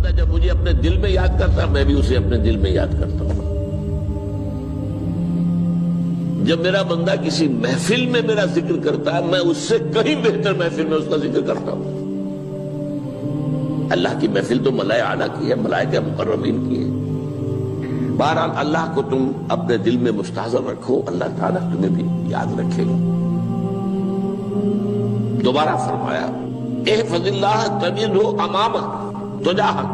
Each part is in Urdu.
بندہ جب مجھے اپنے دل میں یاد کرتا ہے میں بھی اسے اپنے دل میں یاد کرتا ہوں. جب میرا بندہ کسی محفل میں میرا ذکر کرتا ہے میں اس سے کہیں بہتر محفل میں اس کا ذکر کرتا ہوں. اللہ کی محفل تو ملائے اعلیٰ کی ہے، ملائکہ مقربین کی ہے. بہرحال اللہ کو تم اپنے دل میں مستحضر رکھو، اللہ تعالیٰ تمہیں بھی یاد رکھے گا. دوبارہ فرمایا احفظ اللہ تجدہ امامک تجاہک.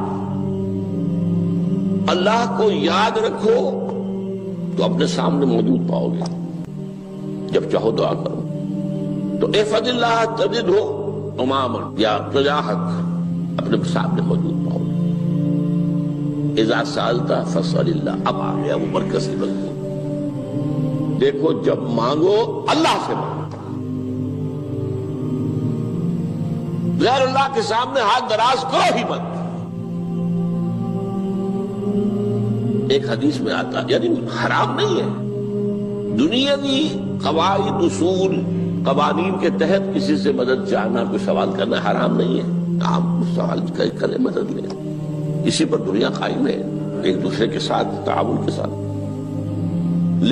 اللہ کو یاد رکھو تو اپنے سامنے موجود پاؤ گے. جب چاہو دعا کرو تو احفظ اللہ تجدہ امامک یا تجاہک، اپنے سامنے موجود پاؤ گے. اذا سألت فاسأل اللہ. اب آ گیا وہ مرکزی مضمون. دیکھو جب مانگو اللہ سے مانگو، غیر اللہ کے سامنے ہاتھ دراز کرو ہی مت. ایک حدیث میں آتا یعنی حرام نہیں ہے، دنیاوی قواعد اصول قوانین کے تحت کسی سے مدد چاہنا، کوئی سوال کرنا حرام نہیں ہے. آپ سوال کریں، مدد لیں، اسی پر دنیا قائم ہے، ایک دوسرے کے ساتھ تعاون کے ساتھ.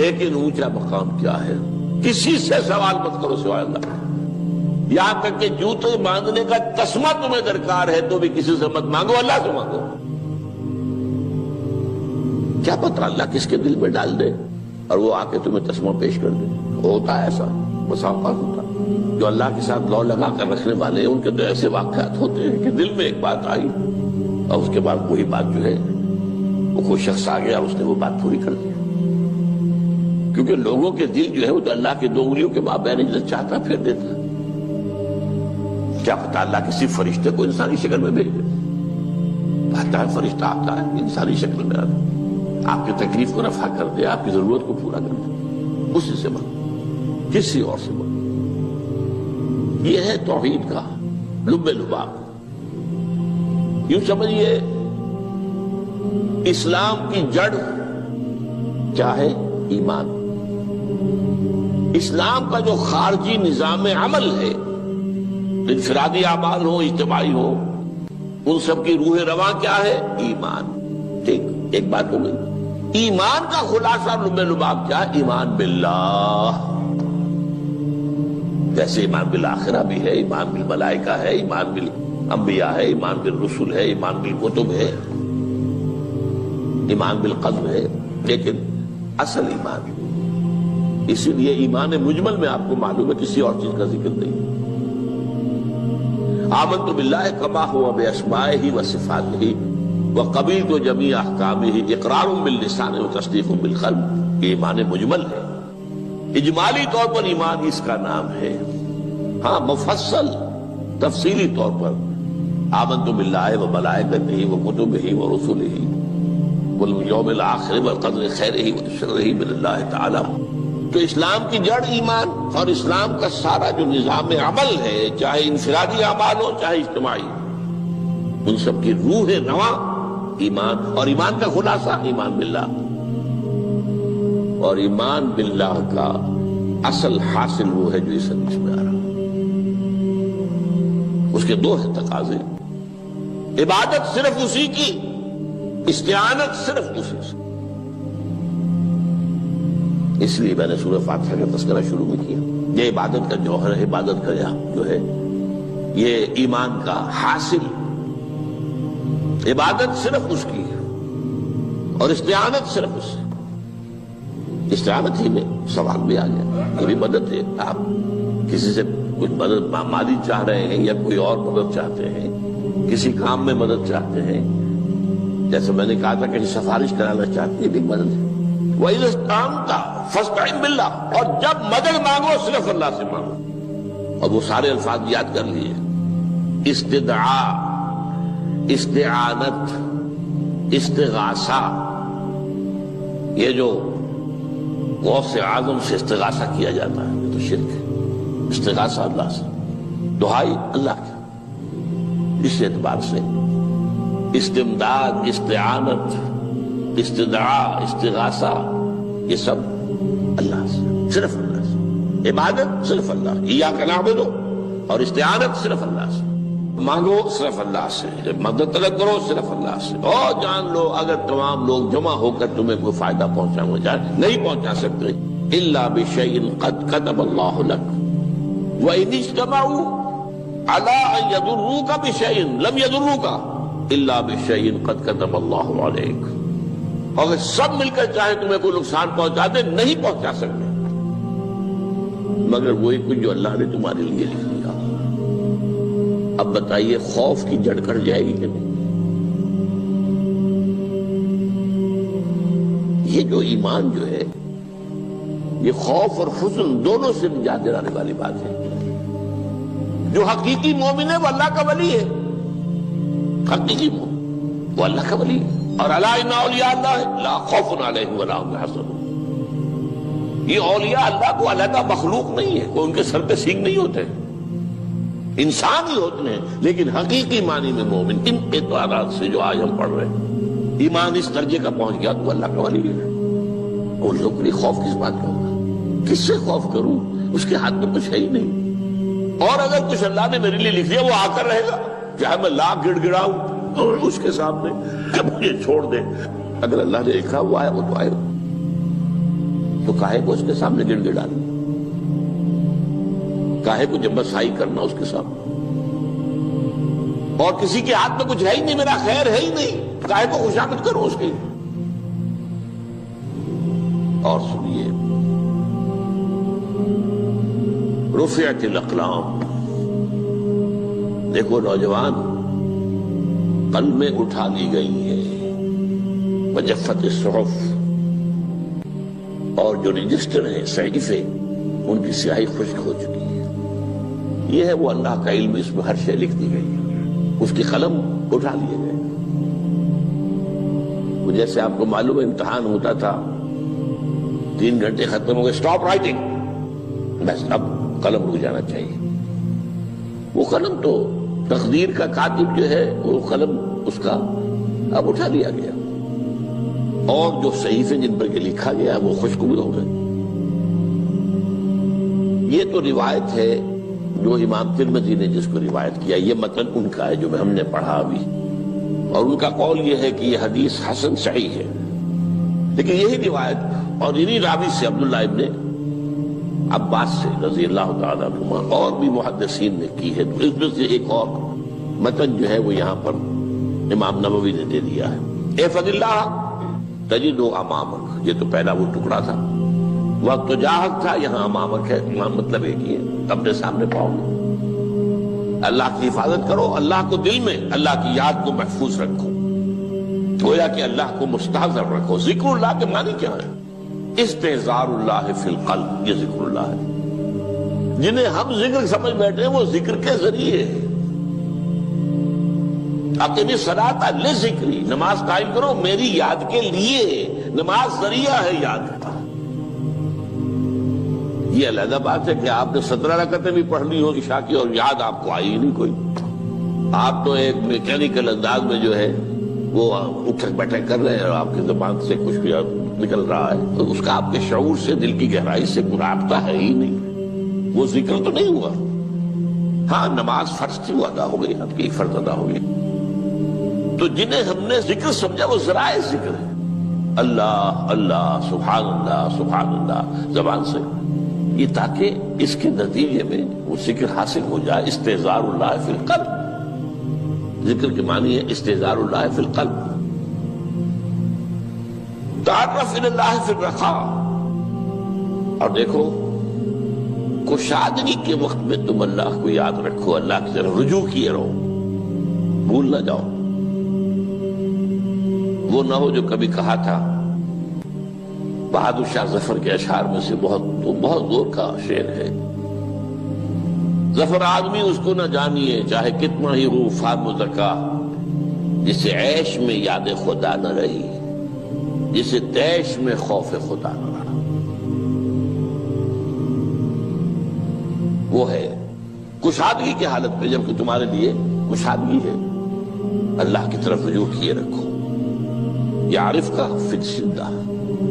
لیکن اونچا مقام کیا ہے؟ کسی سے سوال مت کرو سوائے اللہ. یہاں تک کہ جوتے باندھنے کا تسمہ تمہیں درکار ہے تو بھی کسی سے مت مانگو، اللہ سے مانگو. کیا پتہ اللہ کس کے دل میں ڈال دے اور وہ آ کے تمہیں تسمہ پیش کر دے. ہوتا ہے ایسا، مسافات ہوتا ہے. جو اللہ کے ساتھ لو لگا کر رکھنے والے ہیں ان کے تو ایسے واقعات ہوتے ہیں کہ دل میں ایک بات آئی اور اس کے بعد وہی بات جو ہے وہ کوئی شخص آ گیا اس نے وہ بات پوری کر دی. کیونکہ لوگوں کے دل جو ہے وہ تو اللہ کے دو انگلیوں کے مابین جو چاہتا پھیر دیتا. کیا پتہ اللہ کسی فرشتے کو انسانی شکل میں بھیج دے. آتا ہے فرشتہ، آتا ہے انسانی شکل میں آتا ہے، آپ کی تکلیف کو رفع کر دے، آپ کی ضرورت کو پورا کر دے. اسی سے مانگو، کسی اور سے مانگو. یہ ہے توحید کا لب لباب. یوں سمجھیے اسلام کی جڑ کیا ہے؟ ایمان. اسلام کا جو خارجی نظام عمل ہے، انفرادی اعمال ہو اجتماعی ہو، ان سب کی روح رواں کیا ہے؟ ایمان. ٹھیک، ایک بات ہو گئی. ایمان کا خلاصہ لب لباب کیا ہے؟ ایمان باللہ. جیسے ایمان بالآخرہ بھی ہے، ایمان بالملائکہ ہے، ایمان بالانبیاء ہے، ایمان بالرسل ہے، ایمان بالکتب ہے، ایمان بالقلب ہے. لیکن اصل ایمان، اسی لیے ایمان مجمل میں آپ کو معلوم ہے کسی اور چیز کا ذکر نہیں. آمنت باللہ کما ہوا باسمائہ وصفاتہ وقبلت جمیع احکامہ اقرار باللسان وتصدیق بالقلب. یہ ایمان مجمل ہے. اجمالی طور پر ایمان اس کا نام ہے. ہاں مفصل تفصیلی طور پر آمنت باللہ وملائکتہ وکتبہ ورسلہ والیوم الآخر والقدر خیرہ وشرہ من اللہ تعالی. تو اسلام کی جڑ ایمان، اور اسلام کا سارا جو نظام عمل ہے، چاہے انفرادی اعمال ہو چاہے اجتماعی، ان سب کی روح رواں ایمان. اور ایمان کا خلاصہ ایمان باللہ. اور ایمان باللہ کا اصل حاصل وہ ہے جو اس حدیث میں آ رہا. اس کے دو ہیں تقاضے. عبادت صرف اسی کی، استعانت صرف اسی سے. اس لیے میں نے سورہ فاتحہ کا تذکرہ شروع میں کیا. یہ عبادت کا جوہر ہے، عبادت کا جو ہے یہ ایمان کا حاصل. عبادت صرف اس کی ہے اور استعانت صرف اس سے. استعانت ہی میں سوال بھی آ گیا، یہ بھی مدد ہے. آپ کسی سے کچھ مدد مالی چاہ رہے ہیں یا کوئی اور مدد چاہتے ہیں، کسی کام میں مدد چاہتے ہیں، جیسے میں نے کہا تھا کہ سفارش کرانا چاہتے ہیں، یہ بھی مدد ہے. وَإِذَا اسْتَعَنْتَ فَاسْتَعِنْ بِاللَّهِ. اور جب مدد مانگو صرف اللہ سے مانگو. اور وہ سارے الفاظ یاد کر لیے: استدعاء، استعانت، استغاثہ. یہ جو غوث اعظم سے استغاثہ کیا جاتا ہے یہ تو شرک ہے. استغاثہ اللہ سے، دعائی اللہ کی. اس اعتبار سے استمداد، استعانت، استدعاء، استغاثہ یہ سب اللہ سے، صرف اللہ سے. عبادت صرف اللہ، ایاک نعبد، اور استعانت صرف اللہ سے. مانگو صرف اللہ سے، جب مدد طلب کرو صرف اللہ سے، اور جان لو اگر تمام لوگ جمع ہو کر تمہیں کوئی فائدہ پہنچانا چاہے نہیں پہنچا سکتے، الا بشیء قد کتب اللہ لک وان اجتمعوا علی ان یضروک بشیء لم یضروک الا بشیء قد کتب اللہ علیک، اگر سب مل کر چاہے تمہیں کوئی نقصان پہنچا دے نہیں پہنچا سکتے مگر وہی کچھ جو اللہ نے تمہارے لیے لکھ دیا۔ اب بتائیے خوف کی جڑ کٹ جائے گی کہ نہیں؟ یہ جو ایمان جو ہے یہ خوف اور حزن دونوں سے نجات دلانے والی بات ہے۔ جو حقیقی مومن ہے وہ اللہ کا ولی ہے، حقیقی مومن وہ اللہ کا ولی ہے، اور الا ان اولیاء اللہ لا خوف علیہم ولا هم يحزنون۔ یہ اولیاء اللہ کو علیحدہ مخلوق نہیں ہے، کوئی ان کے سر پہ سینگ نہیں ہوتے، انسان ہی ہوتے ہیں، لیکن حقیقی معنی میں مومن ان اعتبارات سے جو آج ہم پڑھ رہے ہیں ایمان اس درجے کا پہنچ گیا تو اللہ کا ولی ہے۔ اور لوگوں کے لیے خوف کس بات کا ہوگا؟ کس سے خوف کروں؟ اس کے ہاتھ میں کچھ ہے ہی نہیں، اور اگر کچھ اللہ نے میرے لیے لکھ دیا وہ آ کر رہے گا، چاہے میں لاکھ گڑ گڑاؤں اور اس کے سامنے کہ مجھے چھوڑ دے، اگر اللہ نے لکھا وہ آیا وہ تو آئے گا، تو کاہے کو اس کے سامنے گڑ گڑانا، کاہے کو جبرسائی کرنا اس کے سامنے، اور کسی کے ہاتھ میں کچھ ہے ہی نہیں، میرا خیر ہے ہی نہیں، کاہے کو خوشامد کرو اس کی۔ اور سنیے، رفعت الاقلام، دیکھو نوجوان قلمیں اٹھا لی گئی ہیں، وجفت الصحف، اور جو رجسٹر ہیں صحیفے ان کی سیاہی خشک ہو چکی ہے، یہ ہے وہ اللہ کا علم، اس میں ہر شے لکھ دی گئی ہے، اس کی قلم اٹھا لیے گئے۔ وہ جیسے آپ کو معلوم ہے امتحان ہوتا تھا، 3 گھنٹے ختم ہو گئے، اسٹاپ رائٹنگ، بس اب قلم رک جانا چاہیے۔ وہ قلم تو تقدیر کا کاتب جو ہے وہ قلم اس کا اب اٹھا لیا گیا، اور جو صحیفے جن پر کے لکھا گیا وہ خشک بھی ہو گئے۔ یہ تو روایت ہے جو امام ترمذی نے جس کو روایت کیا، یہ متن ان کا ہے جو ہم نے پڑھا ابھی، اور ان کا قول یہ ہے کہ یہ حدیث حسن صحیح ہے، لیکن یہی روایت اور انہی راوی سے عبداللہ ابن عباس سے رضی اللہ تعالیٰ عنہما اور بھی محدثین نے کی ہے، تو اس میں سے ایک اور متن جو ہے وہ یہاں پر امام نووی نے دے دیا ہے۔ احفظ اللہ تجدہ امامک، یہ تو پہلا وہ ٹکڑا تھا، وقت تو جاہک تھا، یہاں امامک ہے، امام مطلب ایک ہی ہے، اپنے سامنے پاؤ گے۔ اللہ کی حفاظت کرو، اللہ کو دل میں، اللہ کی یاد کو محفوظ رکھو، گویا کہ اللہ کو مستحضر رکھو۔ ذکر اللہ کے معنی کیا ہے؟ استحضار اللہ فی القلب، یہ ذکر اللہ ہے۔ جنہیں ہم ذکر سمجھ بیٹھے ہیں وہ ذکر کے ذریعے ہے۔ اقیم الصلاۃ لذکری، نماز قائم کرو میری یاد کے لیے، نماز ذریعہ ہے یاد کا۔ یہ علیحدہ بات ہے کہ آپ نے 17 رکعتیں بھی پڑھ لی ہو عشاء کی اور یاد آپ کو آئی ہی نہیں کوئی، آپ تو ایک میکینیکل انداز میں جو ہے وہ اٹھک بیٹھک کر رہے ہیں اور آپ کی زبان سے کچھ بھی نکل رہا ہے، تو اس کا آپ کے شعور سے، دل کی گہرائی سے کوئی رابطہ ہے ہی نہیں، وہ ذکر تو نہیں ہوا۔ ہاں نماز فرض تھی وہ ادا ہو گئی، آپ کی ایک فرض ادا ہو گئی۔ تو جنہیں ہم نے ذکر سمجھا وہ ذرائع ذکر ہے، اللہ اللہ سبحان اللہ سبحان اللہ زبان سے، یہ تاکہ اس کے نتیجے میں وہ ذکر حاصل ہو جائے۔ استحضار اللہ فی القلب، ذکر کے معنی ہے استحضار اللہ فی القلب۔ تعرف الی اللہ فی الرخاء، اور دیکھو کشادگی کے وقت میں تم اللہ کو یاد رکھو، اللہ کی طرف رجوع کیے رہو، بھول نہ جاؤ۔ وہ نہ ہو جو کبھی کہا تھا، بہادر شاہ ظفر کے اشعار میں سے بہت زور کا شعر ہے، ظفر آدمی اس کو نہ جانیے چاہے کتنا ہی ہو فام و زکا، جسے عیش میں یاد خدا نہ رہی، جسے تیش میں خوف خدا نہ رہا۔ وہ ہے کشادگی کی حالت میں، جبکہ تمہارے لیے کشادگی ہے، اللہ کی طرف رجوع کیے رکھو۔ یعرف کا فی الشدہ،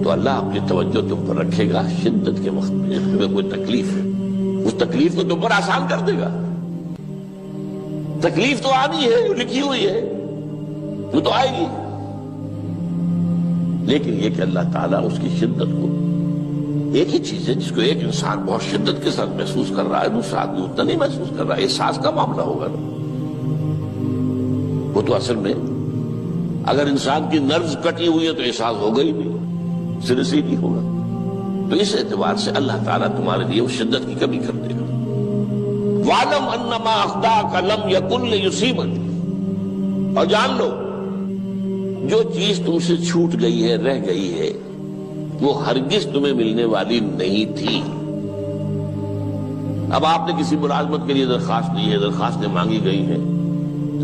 تو اللہ اپنی توجہ تم پر رکھے گا شدت کے وقت میں، جب تمہیں کوئی تکلیف ہے اس تکلیف کو تم پر آسان کر دے گا۔ تکلیف تو آنی ہے، جو لکھی ہوئی ہے وہ تو آئے گی، لیکن یہ کہ اللہ تعالیٰ اس کی شدت کو، ایک ہی چیز ہے جس کو ایک انسان بہت شدت کے ساتھ محسوس کر رہا ہے، دوسرا آدمی اتنا نہیں محسوس کر رہا ہے، احساس کا معاملہ ہوگا نا۔ وہ تو اصل میں اگر انسان کی نرز کٹی ہوئی ہے تو احساس ہوگا ہی نہیں، سر سے نہیں ہوگا۔ تو اس اعتبار سے اللہ تعالیٰ تمہارے لیے وہ شدت کی کمی کر دے گا۔ وَاعْلَمْ أَنَّمَا أَخْطَأَكَ لَمْ يَكُنْ لِيُصِيبَكَ، اور جان لو جو چیز تم سے چھوٹ گئی ہے، رہ گئی ہے، وہ ہرگز تمہیں ملنے والی نہیں تھی۔ اب آپ نے کسی ملازمت کے لیے درخواست دی ہے، درخواستیں مانگی گئی ہیں،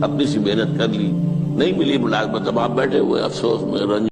اپنی سی محنت کر لی، نہیں ملی ملازمت، اب آپ بیٹھے ہوئے افسوس میں، رنج